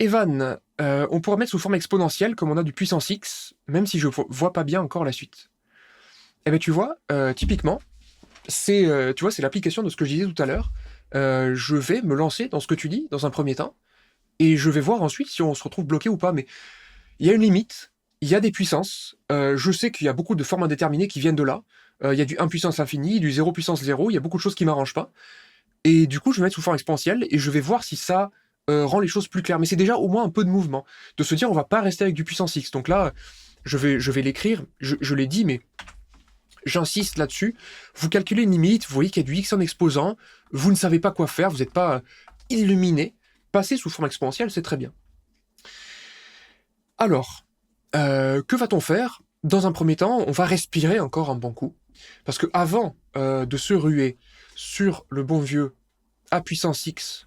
Evan, on pourra mettre sous forme exponentielle comme on a du puissance x, même si je vois pas bien encore la suite. Eh bien tu vois, typiquement, c'est l'application de ce que je disais tout à l'heure. Je vais me lancer dans ce que tu dis dans un premier temps, et je vais voir ensuite si on se retrouve bloqué ou pas. Mais il y a une limite, il y a des puissances. Je sais qu'il y a beaucoup de formes indéterminées qui viennent de là. Il y a du 1 puissance infinie, du 0 puissance 0, il y a beaucoup de choses qui m'arrangent pas. Et du coup, je vais mettre sous forme exponentielle et je vais voir si ça rend les choses plus claires. Mais c'est déjà au moins un peu de mouvement. De se dire, on va pas rester avec du puissance x. Donc là, je vais l'écrire, je l'ai dit, mais j'insiste là-dessus. Vous calculez une limite, vous voyez qu'il y a du x en exposant, vous ne savez pas quoi faire, vous n'êtes pas illuminé. Passer sous forme exponentielle, c'est très bien. Alors, que va-t-on faire? Dans un premier temps, on va respirer encore un bon coup. Parce que avant de se ruer sur le bon vieux a puissance x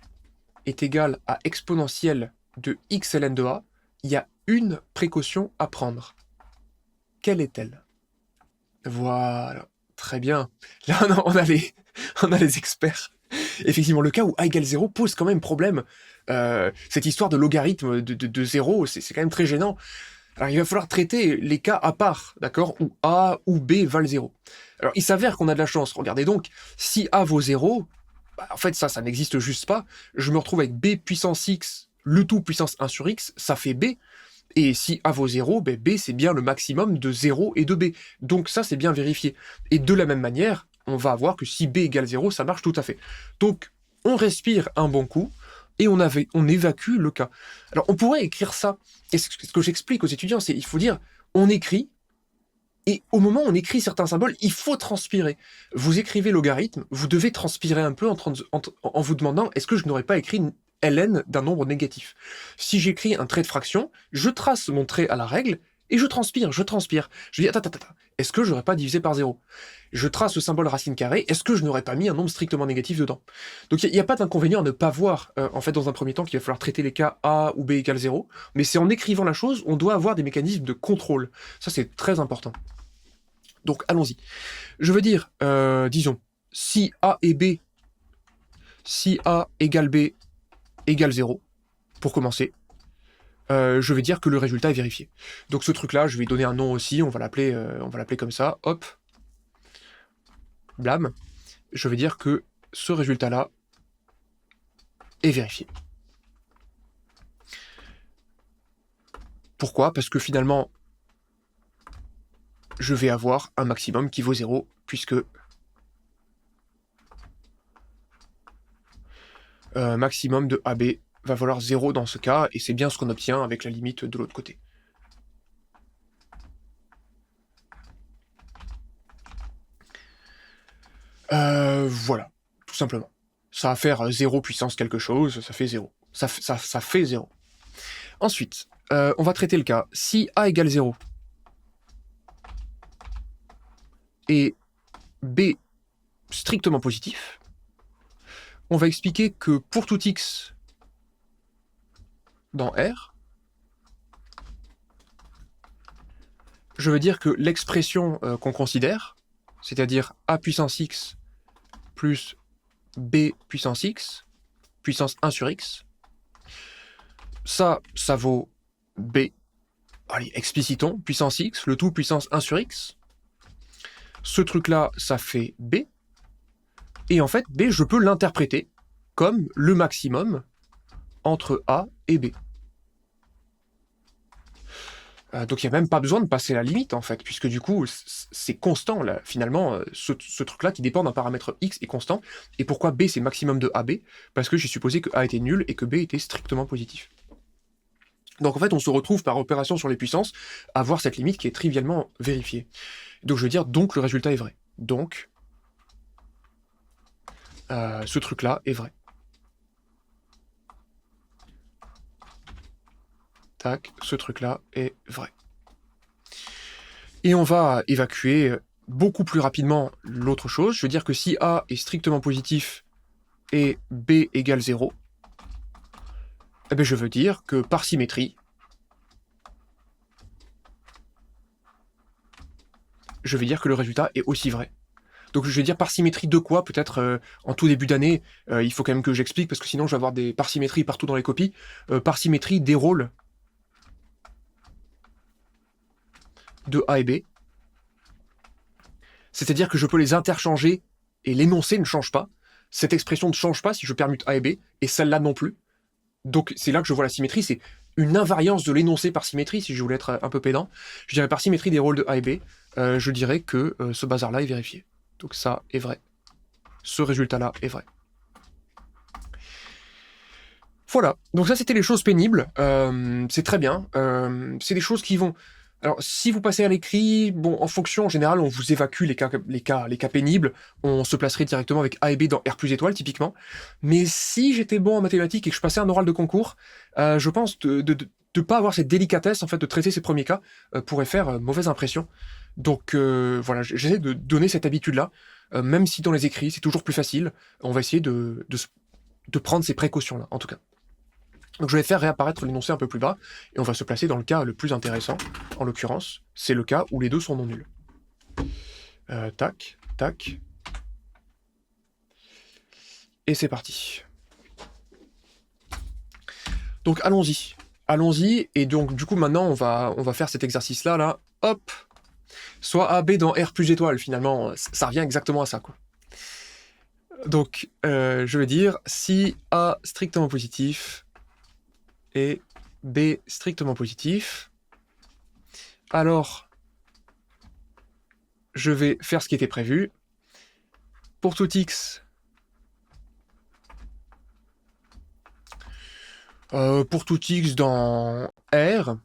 est égal à exponentielle de x ln de a, il y a une précaution à prendre. Quelle est-elle? Voilà, très bien. Là, on a les experts. Effectivement, le cas où a égale 0 pose quand même problème. Cette histoire de logarithme de 0, c'est quand même très gênant. Alors, il va falloir traiter les cas à part, d'accord? Où a ou b valent 0. Alors, il s'avère qu'on a de la chance. Regardez donc, si a vaut 0, bah, en fait, ça n'existe juste pas. Je me retrouve avec b puissance x, le tout puissance 1 sur x, ça fait b. Et si a vaut 0, ben b c'est bien le maximum de 0 et de b. Donc ça, c'est bien vérifié. Et de la même manière, on va avoir que si b égale 0, ça marche tout à fait. Donc, on respire un bon coup, et on évacue le cas. Alors, on pourrait écrire ça. Et ce que j'explique aux étudiants, c'est il faut dire, on écrit, et au moment où on écrit certains symboles, il faut transpirer. Vous écrivez logarithme, vous devez transpirer un peu en vous demandant, est-ce que je n'aurais pas écrit ln d'un nombre négatif? Si j'écris un trait de fraction, je trace mon trait à la règle, et je transpire. Je dis, attends, est-ce que j'aurais pas divisé par 0? Je trace le symbole racine carrée, est-ce que je n'aurais pas mis un nombre strictement négatif dedans? Donc il n'y a pas d'inconvénient à ne pas voir, en fait, dans un premier temps, qu'il va falloir traiter les cas a ou b égale 0, mais c'est en écrivant la chose, on doit avoir des mécanismes de contrôle. Ça, c'est très important. Donc allons-y. Je veux dire, disons, si a et b, si a égale b égale 0, pour commencer, je vais dire que le résultat est vérifié. Donc ce truc-là, je vais donner un nom aussi, on va l'appeler comme ça, hop, blâme. Je vais dire que ce résultat-là est vérifié. Pourquoi? Parce que finalement, je vais avoir un maximum qui vaut 0, puisque maximum de AB va valoir 0 dans ce cas, et c'est bien ce qu'on obtient avec la limite de l'autre côté. Voilà, tout simplement. Ça va faire 0 puissance quelque chose, ça fait 0. Ça fait 0. Ensuite, on va traiter le cas. Si A égale 0, et B strictement positif, on va expliquer que pour tout x dans R, je veux dire que l'expression qu'on considère, c'est-à-dire a puissance x plus b puissance x, puissance 1 sur x, ça vaut b, allez, explicitons, puissance x, le tout puissance 1 sur x. Ce truc-là, ça fait b, et en fait, b, je peux l'interpréter comme le maximum entre a et b. Donc il n'y a même pas besoin de passer la limite, en fait, puisque du coup, c'est constant, là. Finalement, ce truc-là qui dépend d'un paramètre x est constant. Et pourquoi b, c'est maximum de AB? Parce que j'ai supposé que a était nul et que b était strictement positif. Donc en fait, on se retrouve par opération sur les puissances à avoir cette limite qui est trivialement vérifiée. Donc je veux dire, donc le résultat est vrai. Donc, ce truc-là est vrai. Tac, ce truc-là est vrai. Et on va évacuer beaucoup plus rapidement l'autre chose. Je veux dire que si A est strictement positif et B égale 0, eh bien je veux dire que par symétrie, je vais dire que le résultat est aussi vrai. Donc je vais dire par symétrie de quoi, peut-être en tout début d'année, il faut quand même que j'explique, parce que sinon je vais avoir des par symétrie partout dans les copies. Par symétrie des rôles de A et B. C'est-à-dire que je peux les interchanger et l'énoncé ne change pas. Cette expression ne change pas si je permute A et B, et celle-là non plus. Donc c'est là que je vois la symétrie, c'est une invariance de l'énoncé par symétrie, si je voulais être un peu pédant. Je dirais par symétrie des rôles de A et B, je dirais que ce bazar-là est vérifié. Donc ça est vrai. Ce résultat-là est vrai. Voilà, donc ça c'était les choses pénibles, c'est très bien, c'est des choses qui vont... Alors si vous passez à l'écrit, bon, en fonction, en général, on vous évacue les cas pénibles, on se placerait directement avec A et B dans R plus étoile, typiquement, mais si j'étais bon en mathématiques et que je passais un oral de concours, je pense de pas avoir cette délicatesse, en fait, de traiter ces premiers cas, pourrait faire mauvaise impression. Donc voilà, j'essaie de donner cette habitude-là, même si dans les écrits, c'est toujours plus facile, on va essayer de prendre ces précautions-là, en tout cas. Donc je vais faire réapparaître l'énoncé un peu plus bas, et on va se placer dans le cas le plus intéressant, en l'occurrence, c'est le cas où les deux sont non nuls. Tac, tac. Et c'est parti. Donc allons-y. Allons-y, et donc du coup maintenant on va faire cet exercice-là, là, hop. Soit AB dans R plus étoile, finalement, ça revient exactement à ça, quoi. Donc je vais dire, si A strictement positif, et B strictement positif, alors je vais faire ce qui était prévu. Pour tout X, dans R,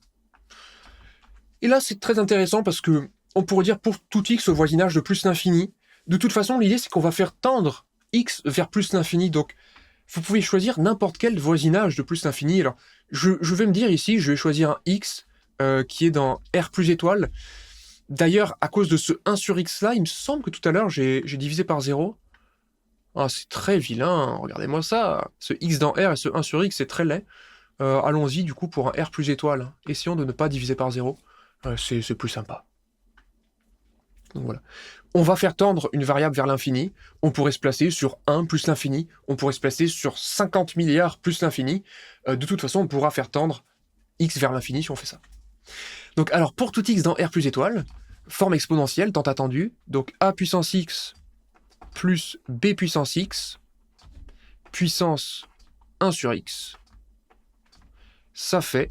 et là c'est très intéressant parce que on pourrait dire pour tout X au voisinage de plus l'infini. De toute façon, l'idée c'est qu'on va faire tendre X vers plus l'infini, donc vous pouvez choisir n'importe quel voisinage de plus l'infini. Alors, je vais me dire ici, je vais choisir un X qui est dans R plus étoile. D'ailleurs, à cause de ce 1 sur X là, il me semble que tout à l'heure, j'ai divisé par 0. Ah, c'est très vilain, regardez-moi ça. Ce X dans R et ce 1 sur X, c'est très laid. Allons-y, du coup, pour un R plus étoile. Essayons de ne pas diviser par 0. C'est plus sympa. Donc voilà. On va faire tendre une variable vers l'infini. On pourrait se placer sur 1 plus l'infini. On pourrait se placer sur 50 milliards plus l'infini. De toute façon, on pourra faire tendre x vers l'infini si on fait ça. Donc alors, pour tout x dans R plus étoile, forme exponentielle tant attendue. Donc A puissance x plus B puissance x puissance 1 sur x. Ça fait...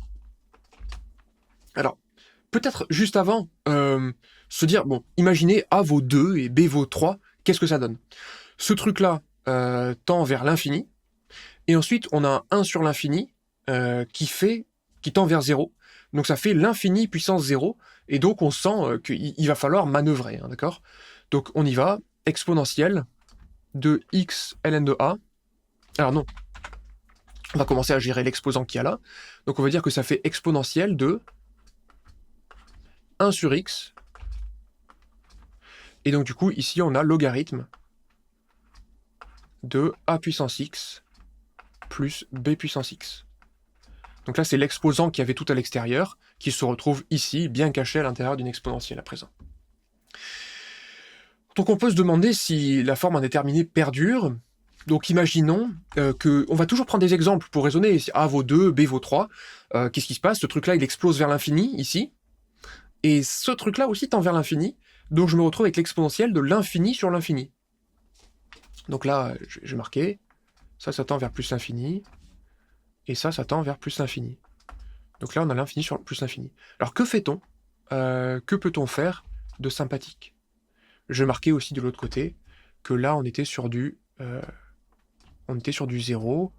Alors, peut-être juste avant... se dire, bon, imaginez A vaut 2 et B vaut 3, qu'est-ce que ça donne? Ce truc-là tend vers l'infini, et ensuite on a un 1 sur l'infini qui tend vers 0, donc ça fait l'infini puissance 0, et donc on sent qu'il va falloir manœuvrer, hein, d'accord? Donc on y va, exponentielle de x ln de A, alors non, on va commencer à gérer l'exposant qu'il y a là, donc on va dire que ça fait exponentielle de 1 sur x. Et donc du coup, ici, on a logarithme de A puissance x plus B puissance x. Donc là, c'est l'exposant qui avait tout à l'extérieur, qui se retrouve ici, bien caché à l'intérieur d'une exponentielle à présent. Donc on peut se demander si la forme indéterminée perdure. Donc imaginons on va toujours prendre des exemples pour raisonner. Si A vaut 2, B vaut 3, qu'est-ce qui se passe? Ce truc-là, il explose vers l'infini, ici. Et ce truc-là aussi tend vers l'infini. Donc je me retrouve avec l'exponentielle de l'infini sur l'infini. Donc là, je vais marquer, ça tend vers plus l'infini, et ça tend vers plus l'infini. Donc là, on a l'infini sur plus l'infini. Alors que fait-on? Que peut-on faire de sympathique? Je marquais aussi de l'autre côté que là, on était sur du 0.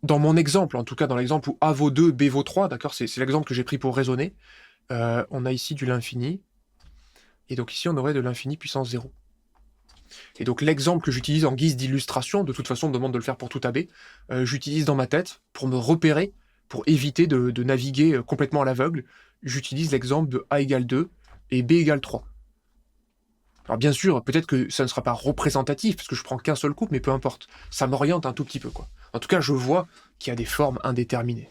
Dans mon exemple, en tout cas dans l'exemple où A vaut 2, B vaut 3, d'accord, c'est l'exemple que j'ai pris pour raisonner, on a ici de l'infini, et donc ici on aurait de l'infini puissance 0. Et donc l'exemple que j'utilise en guise d'illustration, de toute façon on me demande de le faire pour tout AB, j'utilise dans ma tête, pour me repérer, pour éviter de naviguer complètement à l'aveugle, j'utilise l'exemple de A égale 2 et B égale 3. Alors bien sûr, peut-être que ça ne sera pas représentatif, parce que je prends qu'un seul couple, mais peu importe. Ça m'oriente un tout petit peu, quoi. En tout cas, je vois qu'il y a des formes indéterminées.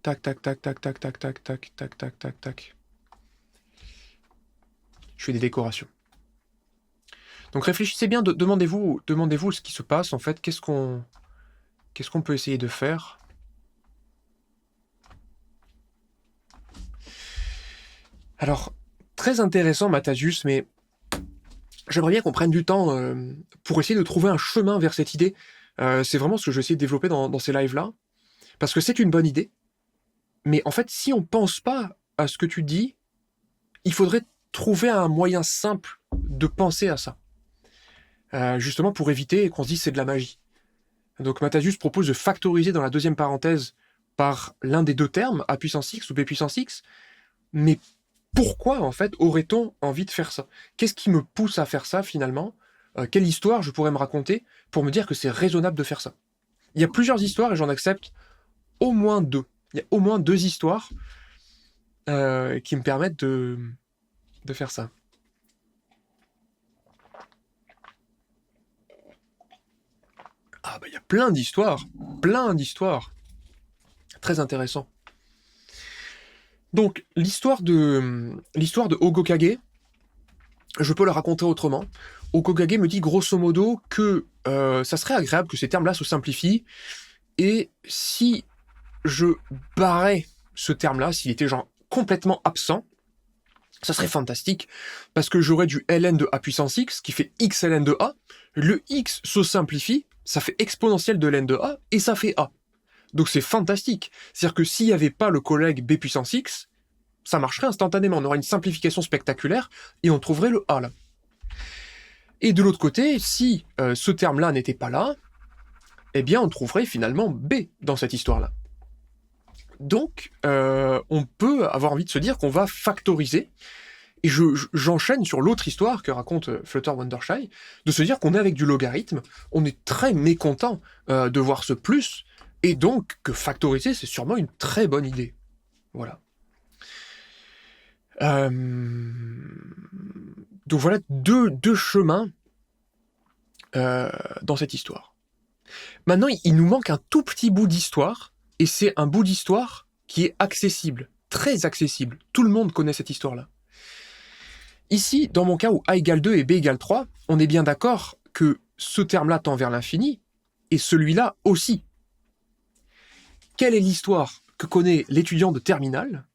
Tac, tac, tac, tac, tac, tac, tac, tac, tac, tac, tac, tac. je fais des décorations. Donc réfléchissez bien, demandez-vous ce qui se passe en fait, qu'est-ce qu'on peut essayer de faire. Alors, très intéressant Matasius, mais j'aimerais bien qu'on prenne du temps pour essayer de trouver un chemin vers cette idée. C'est vraiment ce que je vais essayer de développer dans ces lives-là, parce que c'est une bonne idée, mais en fait, si on pense pas à ce que tu dis, il faudrait trouver un moyen simple de penser à ça. Justement pour éviter qu'on se dise c'est de la magie. Donc Matasius propose de factoriser dans la deuxième parenthèse par l'un des deux termes, A puissance x ou B puissance x, mais pourquoi en fait aurait-on envie de faire ça? Qu'est-ce qui me pousse à faire ça finalement? Quelle histoire je pourrais me raconter pour me dire que c'est raisonnable de faire ça? Il y a plusieurs histoires et j'en accepte au moins 2. Il y a au moins 2 histoires qui me permettent de faire ça. Ah bah il y a plein d'histoires. Très intéressant. Donc l'histoire de Hokokage, je peux la raconter autrement. Hokokage me dit grosso modo que ça serait agréable que ces termes-là se simplifient, et si je barrais ce terme-là, s'il était genre complètement absent, ça serait fantastique, parce que j'aurais du ln de a puissance x, qui fait x ln de a, le x se simplifie, ça fait exponentielle de ln de a, et ça fait a. Donc c'est fantastique. C'est-à-dire que s'il n'y avait pas le collègue b puissance x, ça marcherait instantanément, on aurait une simplification spectaculaire, et on trouverait le a là. Et de l'autre côté, si ce terme-là n'était pas là, eh bien on trouverait finalement b dans cette histoire-là. Donc, on peut avoir envie de se dire qu'on va factoriser, et j'enchaîne sur l'autre histoire que raconte Flutter Wondershy, de se dire qu'on est avec du logarithme, on est très mécontent de voir ce plus, et donc que factoriser, c'est sûrement une très bonne idée. Voilà. Donc voilà deux chemins dans cette histoire. Maintenant, il nous manque un tout petit bout d'histoire, et c'est un bout d'histoire qui est accessible, très accessible. Tout le monde connaît cette histoire-là. Ici, dans mon cas où A égale 2 et B égale 3, on est bien d'accord que ce terme-là tend vers l'infini, et celui-là aussi. Quelle est l'histoire que connaît l'étudiant de terminale,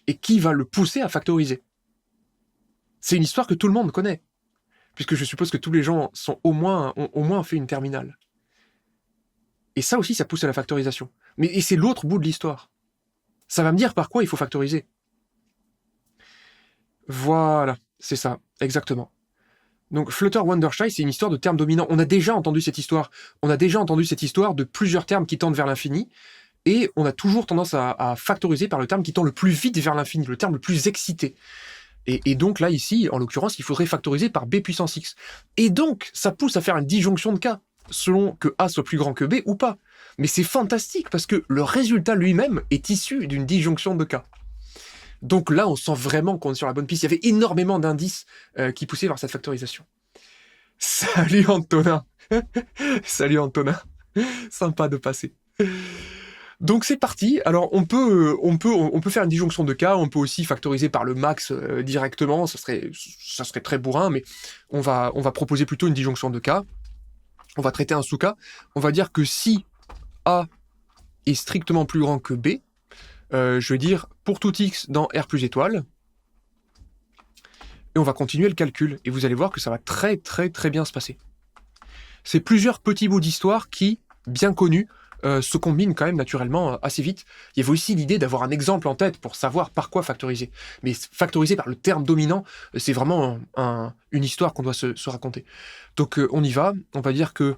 et qui va le pousser à factoriser? C'est une histoire que tout le monde connaît, puisque je suppose que tous les gens ont au moins fait une terminale. Et ça aussi, ça pousse à la factorisation. Et c'est l'autre bout de l'histoire. Ça va me dire par quoi il faut factoriser. Voilà, c'est ça, exactement. Donc Flutter Wondershy, c'est une histoire de termes dominants. On a déjà entendu cette histoire. On a déjà entendu cette histoire de plusieurs termes qui tendent vers l'infini, et on a toujours tendance à factoriser par le terme qui tend le plus vite vers l'infini, le terme le plus excité. Et donc là, ici, en l'occurrence, il faudrait factoriser par b puissance x. Et donc, ça pousse à faire une disjonction de cas, selon que a soit plus grand que b ou pas. Mais c'est fantastique, parce que le résultat lui-même est issu d'une disjonction de cas. Donc là, on sent vraiment qu'on est sur la bonne piste. Il y avait énormément d'indices qui poussaient vers cette factorisation. Salut Antonin. Salut Antonin. Sympa de passer. Donc c'est parti. Alors on peut faire une disjonction de cas, on peut aussi factoriser par le max directement, ça serait très bourrin, mais on va proposer plutôt une disjonction de cas. On va traiter un sous-cas. On va dire que si A est strictement plus grand que B, je vais dire pour tout x dans R plus étoile, et on va continuer le calcul, et vous allez voir que ça va très très très bien se passer. C'est plusieurs petits bouts d'histoire qui, bien connus, se combinent quand même naturellement assez vite. Il y avait aussi l'idée d'avoir un exemple en tête pour savoir par quoi factoriser. Mais factoriser par le terme dominant, c'est vraiment une histoire qu'on doit se raconter. Donc on y va, on va dire que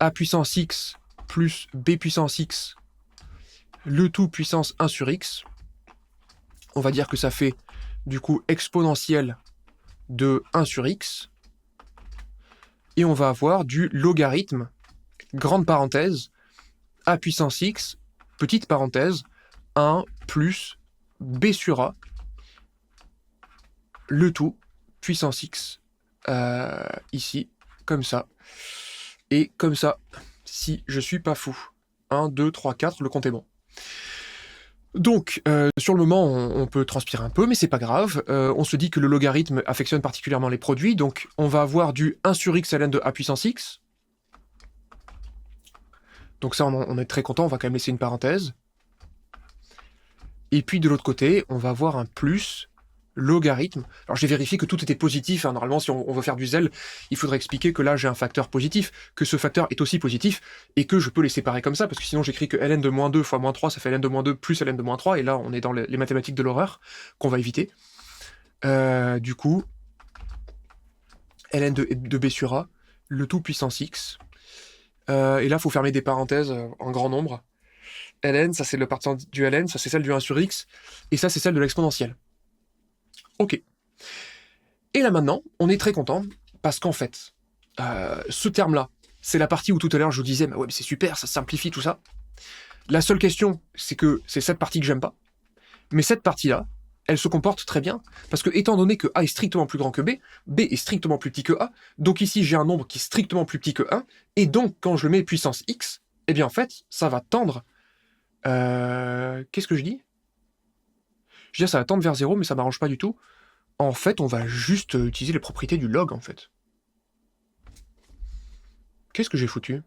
A puissance x plus B puissance x, le tout puissance 1 sur x, on va dire que ça fait du coup exponentielle de 1 sur x, et on va avoir du logarithme, grande parenthèse, A puissance x, petite parenthèse, 1 plus B sur A, le tout, puissance x, ici, comme ça, et comme ça, si je suis pas fou. 1, 2, 3, 4, le compte est bon. Donc, sur le moment, on peut transpirer un peu, mais c'est pas grave. On se dit que le logarithme affectionne particulièrement les produits, donc on va avoir du 1 sur x ln de a puissance x. Donc ça, on est très content, on va quand même laisser une parenthèse. Et puis de l'autre côté, on va avoir un plus logarithme. Alors j'ai vérifié que tout était positif, hein. Normalement si on veut faire du zèle, il faudrait expliquer que là j'ai un facteur positif, que ce facteur est aussi positif, et que je peux les séparer comme ça, parce que sinon j'écris que ln de moins 2 fois moins 3, ça fait ln de moins 2 plus ln de moins 3, et là on est dans les mathématiques de l'horreur, qu'on va éviter. Du coup, ln de b sur a, le tout puissance x, et là il faut fermer des parenthèses en grand nombre. Ln, ça c'est le partant du ln, ça c'est celle du 1 sur x, et ça c'est celle de l'exponentielle. Ok. Et là maintenant, on est très content, parce qu'en fait, ce terme-là, c'est la partie où tout à l'heure je vous disais, bah ouais, mais c'est super, ça simplifie tout ça. La seule question, c'est que c'est cette partie que j'aime pas. Mais cette partie-là, elle se comporte très bien, parce que étant donné que A est strictement plus grand que B, B est strictement plus petit que A, donc ici j'ai un nombre qui est strictement plus petit que 1, et donc quand je le mets puissance x, eh bien en fait, ça va tendre... Qu'est-ce que je dis? Je veux dire, ça va tendre vers 0, mais ça m'arrange pas du tout. En fait, on va juste utiliser les propriétés du log, en fait. Qu'est-ce que j'ai foutu?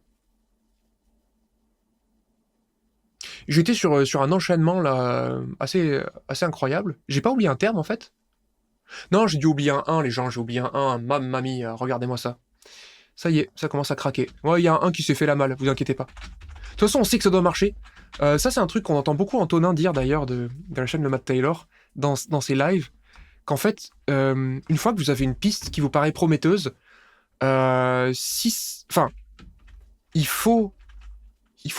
J'étais sur un enchaînement, là, assez incroyable. J'ai pas oublié un terme, en fait? Non, j'ai dû oublier un 1, les gens, j'ai oublié un 1, mamma mia, regardez-moi ça. Ça y est, ça commence à craquer. Ouais, il y a un 1 qui s'est fait la malle, vous inquiétez pas. De toute façon, on sait que ça doit marcher. Ça, c'est un truc qu'on entend beaucoup Antonin dire, d'ailleurs, de la chaîne de Matt Taylor, dans ses lives, qu'en fait, une fois que vous avez une piste qui vous paraît prometteuse, enfin, il faut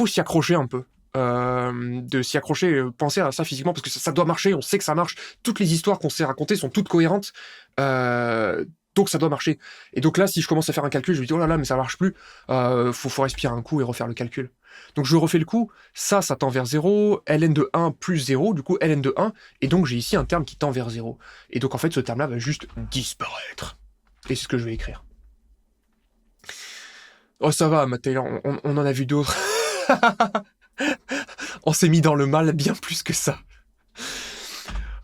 s'y accrocher un peu. De s'y accrocher, penser à ça physiquement, parce que ça doit marcher, on sait que ça marche. Toutes les histoires qu'on s'est racontées sont toutes cohérentes, donc ça doit marcher. Et donc là, si je commence à faire un calcul, je me dis, oh là là, mais ça marche plus, faut respirer un coup et refaire le calcul. Donc je refais le coup, ça tend vers 0, ln de 1 plus 0, du coup ln de 1, et donc j'ai ici un terme qui tend vers 0. Et donc en fait, ce terme-là va juste disparaître. Et c'est ce que je vais écrire. Oh ça va, Matt Taylor, on en a vu d'autres. On s'est mis dans le mal bien plus que ça.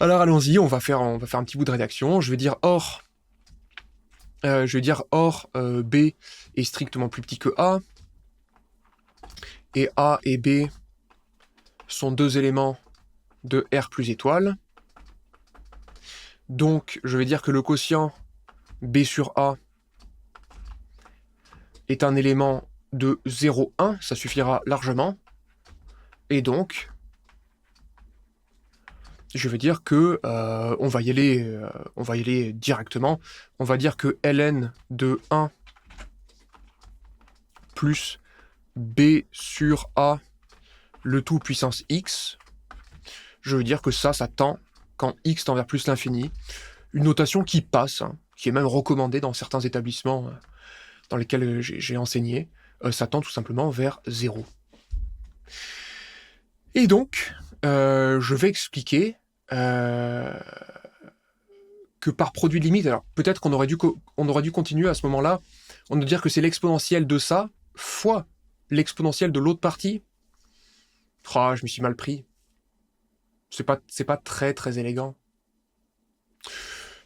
Alors allons-y, on va faire un petit bout de rédaction. Je vais dire or B est strictement plus petit que A. Et A et B sont deux éléments de R plus étoile. Donc je vais dire que le quotient B sur A est un élément de 0,1, ça suffira largement. Et donc, je vais dire que on va y aller directement. On va dire que ln de 1 plus b sur a le tout puissance x. Je veux dire que ça tend quand x tend vers plus l'infini. Une notation qui passe, hein, qui est même recommandée dans certains établissements dans lesquels j'ai enseigné. Ça tend tout simplement vers 0. Et donc, je vais expliquer que par produit de limite, alors peut-être qu'on aurait dû continuer à ce moment-là, on va dire que c'est l'exponentielle de ça fois l'exponentielle de l'autre partie. Ah, je me suis mal pris. C'est pas très très élégant.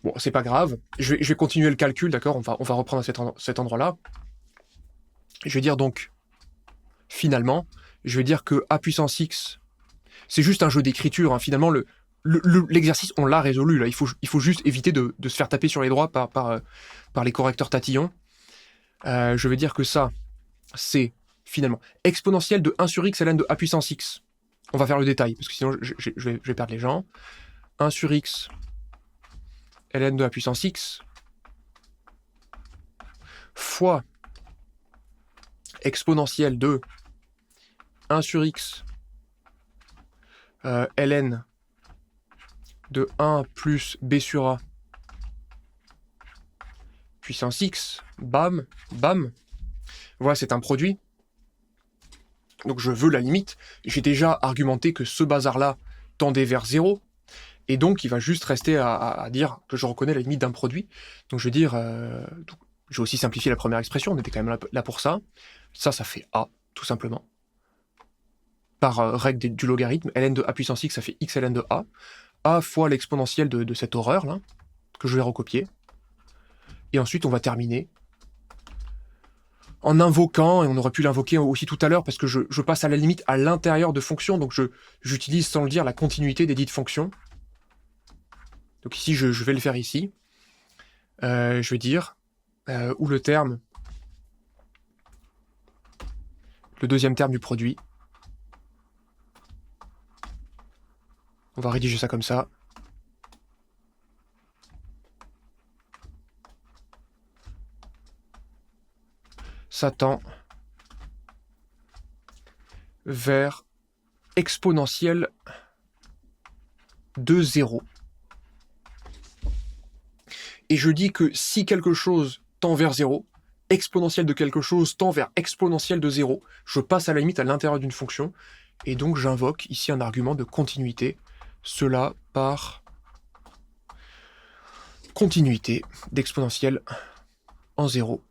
Bon, c'est pas grave. Je vais continuer le calcul, d'accord, on va reprendre à cet endroit-là. Je vais dire donc, finalement, je vais dire que a puissance x, c'est juste un jeu d'écriture, hein. Finalement, l'exercice, on l'a résolu, là. Il faut juste éviter de se faire taper sur les doigts par les correcteurs tatillons. Je vais dire que ça, c'est, finalement, exponentielle de 1 sur x ln de a puissance x. On va faire le détail, parce que sinon, je vais perdre les gens. 1 sur x ln de a puissance x fois exponentielle de 1 sur x ln de 1 plus b sur a puissance x, bam, bam. Voilà, c'est un produit. Donc je veux la limite. J'ai déjà argumenté que ce bazar-là tendait vers 0. Et donc il va juste rester à dire que je reconnais la limite d'un produit. Donc je vais dire... je vais aussi simplifier la première expression, on était quand même là pour ça. Ça fait A, tout simplement. par règle du logarithme, ln de a puissance x, ça fait x ln de a fois l'exponentielle de cette horreur, là, que je vais recopier. Et ensuite, on va terminer en invoquant, et on aurait pu l'invoquer aussi tout à l'heure, parce que je passe à la limite à l'intérieur de fonctions, donc j'utilise sans le dire la continuité des dites fonctions. Donc ici, je vais le faire ici. Je vais dire, où le terme, le deuxième terme du produit. On va rédiger ça comme ça. Ça tend vers exponentielle de 0. Et je dis que si quelque chose tend vers 0, exponentielle de quelque chose tend vers exponentielle de 0, je passe à la limite à l'intérieur d'une fonction, et donc j'invoque ici un argument de continuité, cela par continuité d'exponentielle en 0.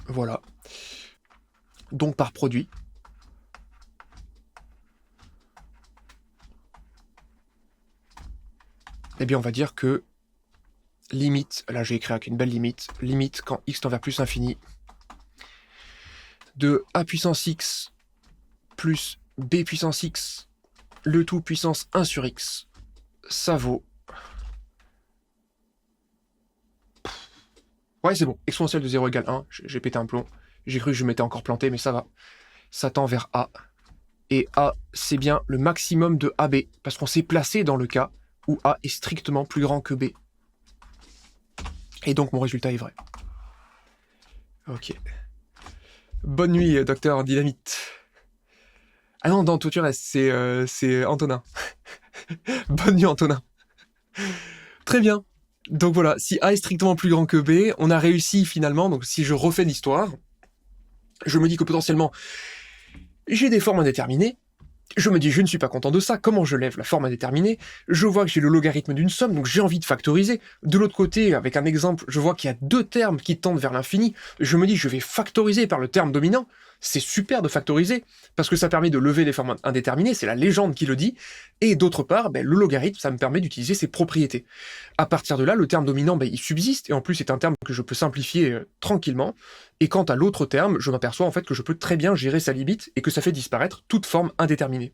Voilà. Donc par produit. Eh bien, on va dire que limite, là j'ai écrit avec une belle limite, limite quand x tend vers plus infini, de a puissance x plus b puissance x, le tout puissance 1 sur x, ça vaut... Ouais, c'est bon, exponentielle de 0 égale 1, j'ai pété un plomb, j'ai cru que je m'étais encore planté, mais ça va. Ça tend vers a, et a, c'est bien le maximum de AB, parce qu'on s'est placé dans le cas où a est strictement plus grand que b. Et donc mon résultat est vrai. Ok. Bonne nuit, docteur Dynamite. Ah non, dans tout tu restes, c'est Antonin. Bonne nuit, Antonin. Très bien. Donc voilà, si A est strictement plus grand que B, on a réussi finalement, donc si je refais l'histoire, je me dis que potentiellement, j'ai des formes indéterminées, je me dis, je ne suis pas content de ça, comment je lève la forme indéterminée? Je vois que j'ai le logarithme d'une somme, donc j'ai envie de factoriser. De l'autre côté, avec un exemple, je vois qu'il y a deux termes qui tendent vers l'infini. Je me dis, je vais factoriser par le terme dominant. C'est super de factoriser, parce que ça permet de lever les formes indéterminées, c'est la légende qui le dit. Et d'autre part, le logarithme, ça me permet d'utiliser ses propriétés. À partir de là, le terme dominant, il subsiste, et en plus c'est un terme que je peux simplifier tranquillement. Et quant à l'autre terme, je m'aperçois en fait que je peux très bien gérer sa limite, et que ça fait disparaître toute forme indéterminée.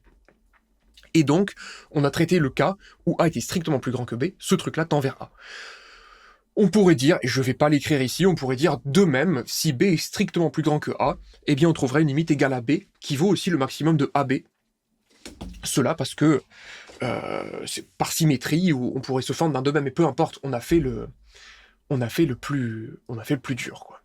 Et donc, on a traité le cas où A était strictement plus grand que B, ce truc-là tend vers A. On pourrait dire, et je ne vais pas l'écrire ici, on pourrait dire de même, si B est strictement plus grand que A, eh bien on trouverait une limite égale à B, qui vaut aussi le maximum de AB. Cela parce que c'est par symétrie, où on pourrait se fendre d'un de même, mais peu importe, on a fait le plus dur, quoi.